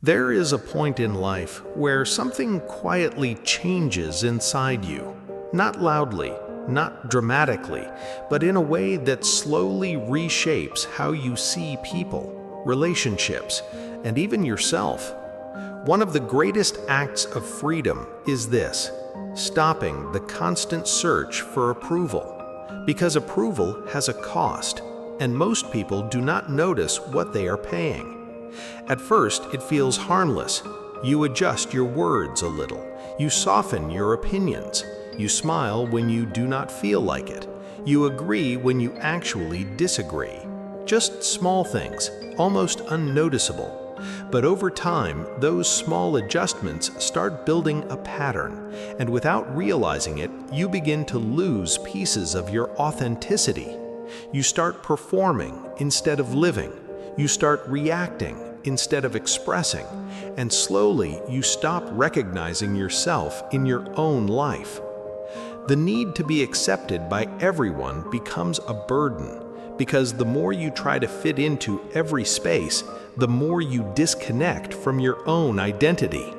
There is a point in life where something quietly changes inside you, not loudly, not dramatically, but in a way that slowly reshapes how you see people, relationships, and even yourself. One of the greatest acts of freedom is this: stopping the constant search for approval. Because approval has a cost, and most people do not notice what they are paying. At first, it feels harmless. You adjust your words a little. You soften your opinions. You smile when you do not feel like it. You agree when you actually disagree. Just small things, almost unnoticeable. But over time, those small adjustments start building a pattern, and without realizing it, you begin to lose pieces of your authenticity. You start performing instead of living. You start reacting instead of expressing, and slowly you stop recognizing yourself in your own life. The need to be accepted by everyone becomes a burden, because the more you try to fit into every space, the more you disconnect from your own identity.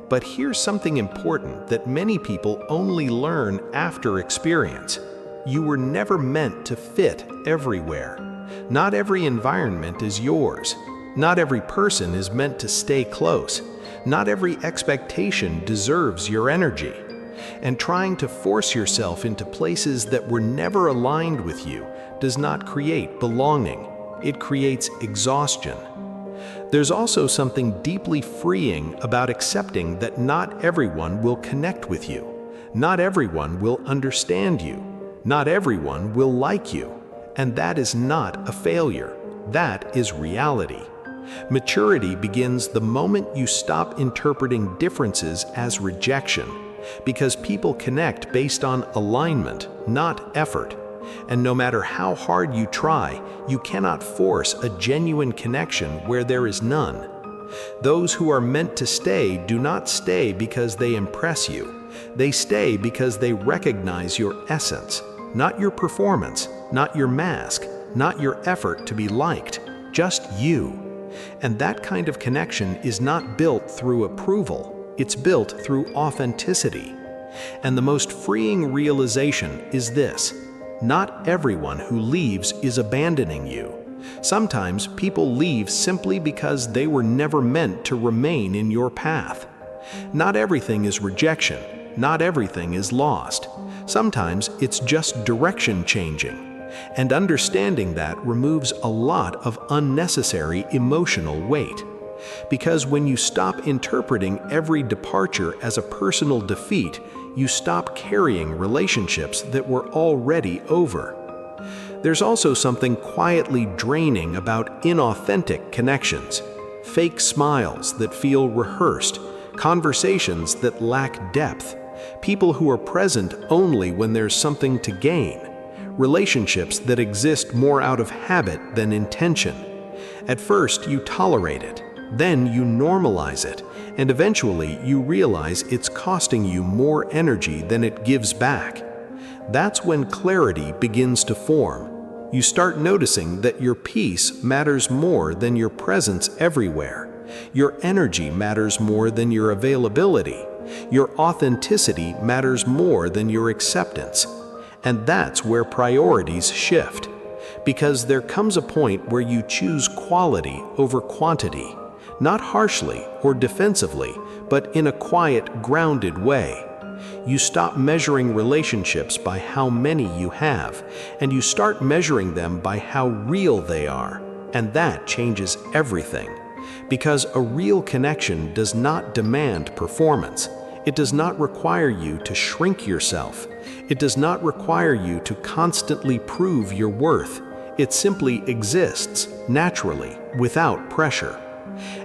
But here's something important that many people only learn after experience. You were never meant to fit everywhere. Not every environment is yours. Not every person is meant to stay close. Not every expectation deserves your energy. And trying to force yourself into places that were never aligned with you does not create belonging. It creates exhaustion. There's also something deeply freeing about accepting that not everyone will connect with you. Not everyone will understand you. Not everyone will like you. And that is not a failure. That is reality. Maturity begins the moment you stop interpreting differences as rejection, because people connect based on alignment, not effort. And no matter how hard you try, you cannot force a genuine connection where there is none. Those who are meant to stay do not stay because they impress you. They stay because they recognize your essence, not your performance, not your mask, not your effort to be liked, just you. And that kind of connection is not built through approval, it's built through authenticity. And the most freeing realization is this: not everyone who leaves is abandoning you. Sometimes people leave simply because they were never meant to remain in your path. Not everything is rejection, not everything is lost. Sometimes it's just direction changing. And understanding that removes a lot of unnecessary emotional weight. Because when you stop interpreting every departure as a personal defeat, you stop carrying relationships that were already over. There's also something quietly draining about inauthentic connections. Fake smiles that feel rehearsed, conversations that lack depth, people who are present only when there's something to gain. Relationships that exist more out of habit than intention. At first, you tolerate it, then you normalize it, and eventually you realize it's costing you more energy than it gives back. That's when clarity begins to form. You start noticing that your peace matters more than your presence everywhere. Your energy matters more than your availability. Your authenticity matters more than your acceptance. And that's where priorities shift, because there comes a point where you choose quality over quantity, not harshly or defensively, but in a quiet, grounded way. You stop measuring relationships by how many you have, and you start measuring them by how real they are, and that changes everything. Because a real connection does not demand performance. It does not require you to shrink yourself. It does not require you to constantly prove your worth. It simply exists naturally, without pressure.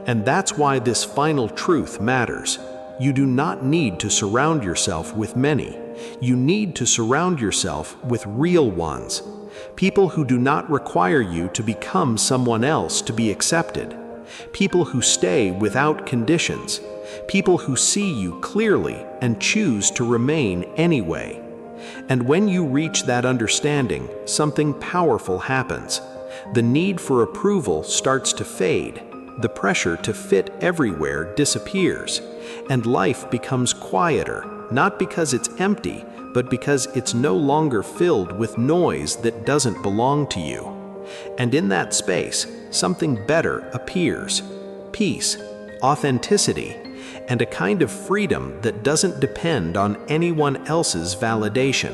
And that's why this final truth matters. You do not need to surround yourself with many. You need to surround yourself with real ones. People who do not require you to become someone else to be accepted. People who stay without conditions. People who see you clearly and choose to remain anyway. And when you reach that understanding, something powerful happens. The need for approval starts to fade. the pressure to fit everywhere disappears, and life becomes quieter, not because it's empty, but because it's no longer filled with noise that doesn't belong to you. And in that space, something better appears: peace, authenticity, and a kind of freedom that doesn't depend on anyone else's validation.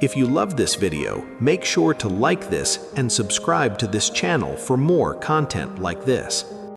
If you love this video, make sure to like this and subscribe to this channel for more content like this.